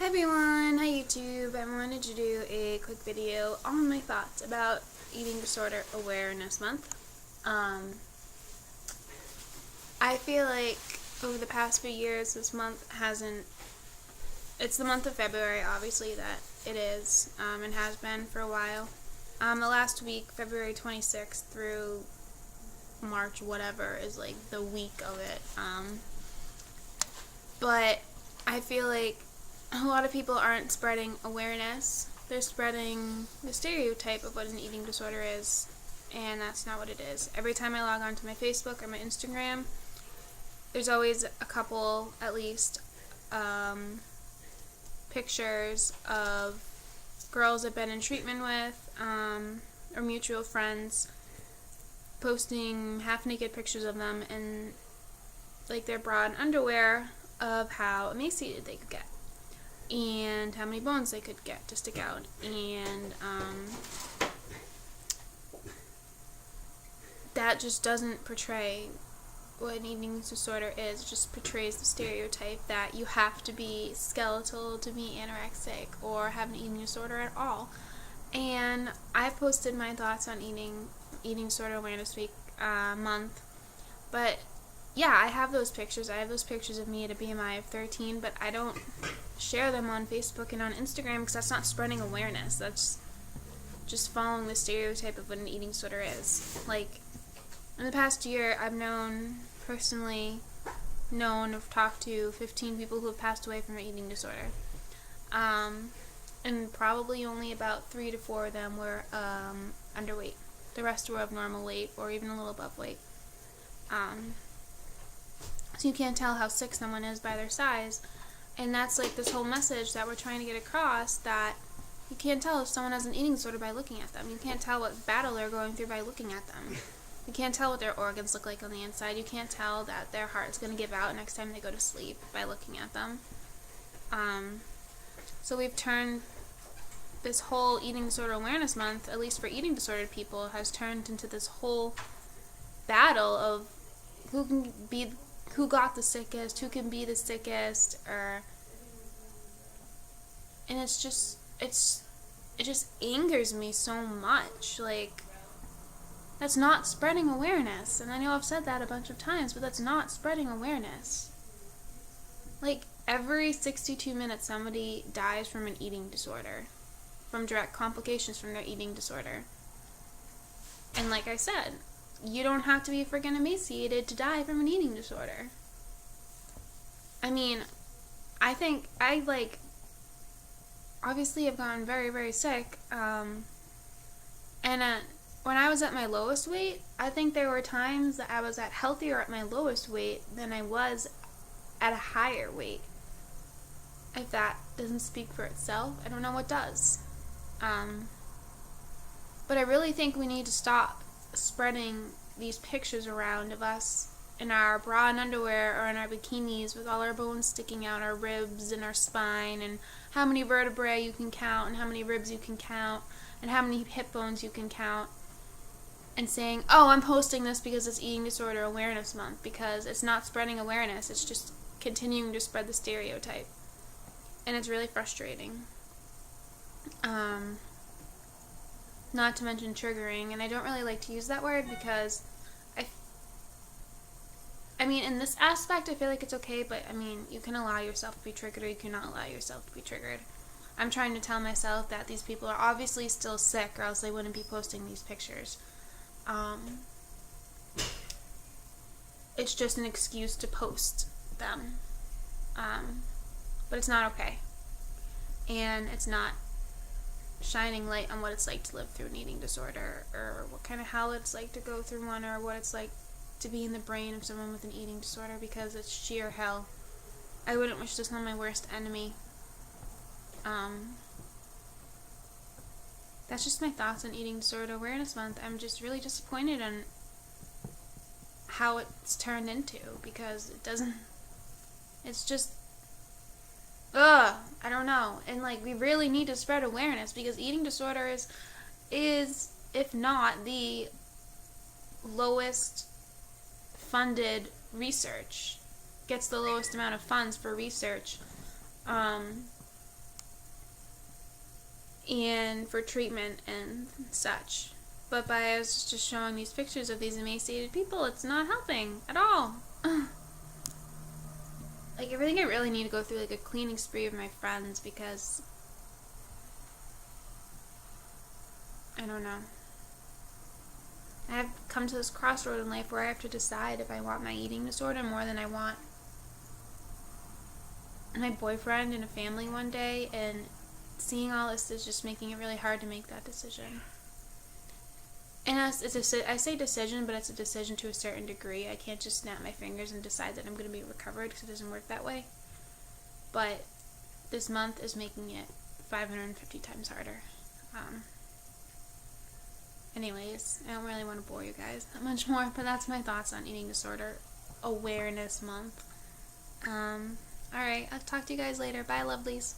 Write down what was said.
everyone, hi YouTube. I wanted to do a quick video on my thoughts about Eating Disorder Awareness Month. I feel like over the past few years this month it's the month of February, obviously, that it is, and has been for a while. The last week, February 26th through March whatever, is like the week of it. But I feel like a lot of people aren't spreading awareness. They're spreading the stereotype of what an eating disorder is, and that's not what it is. Every time I log on to my Facebook or my Instagram, there's always a couple, at least, pictures of girls I've been in treatment with, or mutual friends, posting half-naked pictures of them in, like, their bra and underwear, of how emaciated they could get and how many bones they could get to stick out, and that just doesn't portray what an eating disorder is. It just portrays the stereotype that you have to be skeletal to be anorexic or have an eating disorder at all. And I posted my thoughts on Eating Disorder Awareness Week month, but yeah, I have those pictures. I have those pictures of me at a BMI of 13, but I don't share them on Facebook and on Instagram because that's not spreading awareness. That's just following the stereotype of what an eating disorder is. Like, in the past year, I've talked to 15 people who have passed away from an eating disorder. And probably only about 3 to 4 of them were underweight. The rest were of normal weight or even a little above weight. So you can't tell how sick someone is by their size. And that's like this whole message that we're trying to get across, that you can't tell if someone has an eating disorder by looking at them. You can't tell what battle they're going through by looking at them. You can't tell what their organs look like on the inside. You can't tell that their heart's going to give out next time they go to sleep by looking at them. So we've turned this whole Eating Disorder Awareness Month, at least for eating disordered people, has turned into this whole battle of who got the sickest, who can be the sickest, and it just angers me so much. Like, that's not spreading awareness. And I know I've said that a bunch of times, but that's not spreading awareness. Like, every 62 minutes somebody dies from an eating disorder, from direct complications from their eating disorder. And like I said, you don't have to be freaking emaciated to die from an eating disorder. I mean, I think obviously I've gotten very, very sick, and when I was at my lowest weight, I think there were times that I was at healthier at my lowest weight than I was at a higher weight. If that doesn't speak for itself, I don't know what does. But I really think we need to stop spreading these pictures around of us in our bra and underwear or in our bikinis with all our bones sticking out, our ribs and our spine, and how many vertebrae you can count and how many ribs you can count and how many hip bones you can count, and saying, oh, I'm posting this because it's Eating Disorder Awareness Month, because it's not spreading awareness. It's just continuing to spread the stereotype, and it's really frustrating. Not to mention triggering, and I don't really like to use that word because I mean, in this aspect, I feel like it's okay, but I mean, you can allow yourself to be triggered or you cannot allow yourself to be triggered. I'm trying to tell myself that these people are obviously still sick, or else they wouldn't be posting these pictures. It's just an excuse to post them. But it's not okay. And it's not shining light on what it's like to live through an eating disorder, or what kind of hell it's like to go through one, or what it's like to be in the brain of someone with an eating disorder, because it's sheer hell. I wouldn't wish this on my worst enemy. That's just my thoughts on Eating Disorder Awareness Month. I'm just really disappointed in how it's turned into, because it's just, I don't know. And like, we really need to spread awareness, because eating disorders is, if not the lowest funded research, gets the lowest amount of funds for research, and for treatment and such. But by us just showing these pictures of these emaciated people, it's not helping at all. Like, I think I really need to go through, like, a cleaning spree of my friends, because I don't know. I have come to this crossroad in life where I have to decide if I want my eating disorder more than I want my boyfriend and a family one day, and seeing all this is just making it really hard to make that decision. And I say decision, but it's a decision to a certain degree. I can't just snap my fingers and decide that I'm going to be recovered, because it doesn't work that way. But this month is making it 550 times harder. Anyways, I don't really want to bore you guys that much more, but that's my thoughts on Eating Disorder Awareness Month. Alright, I'll talk to you guys later. Bye, lovelies.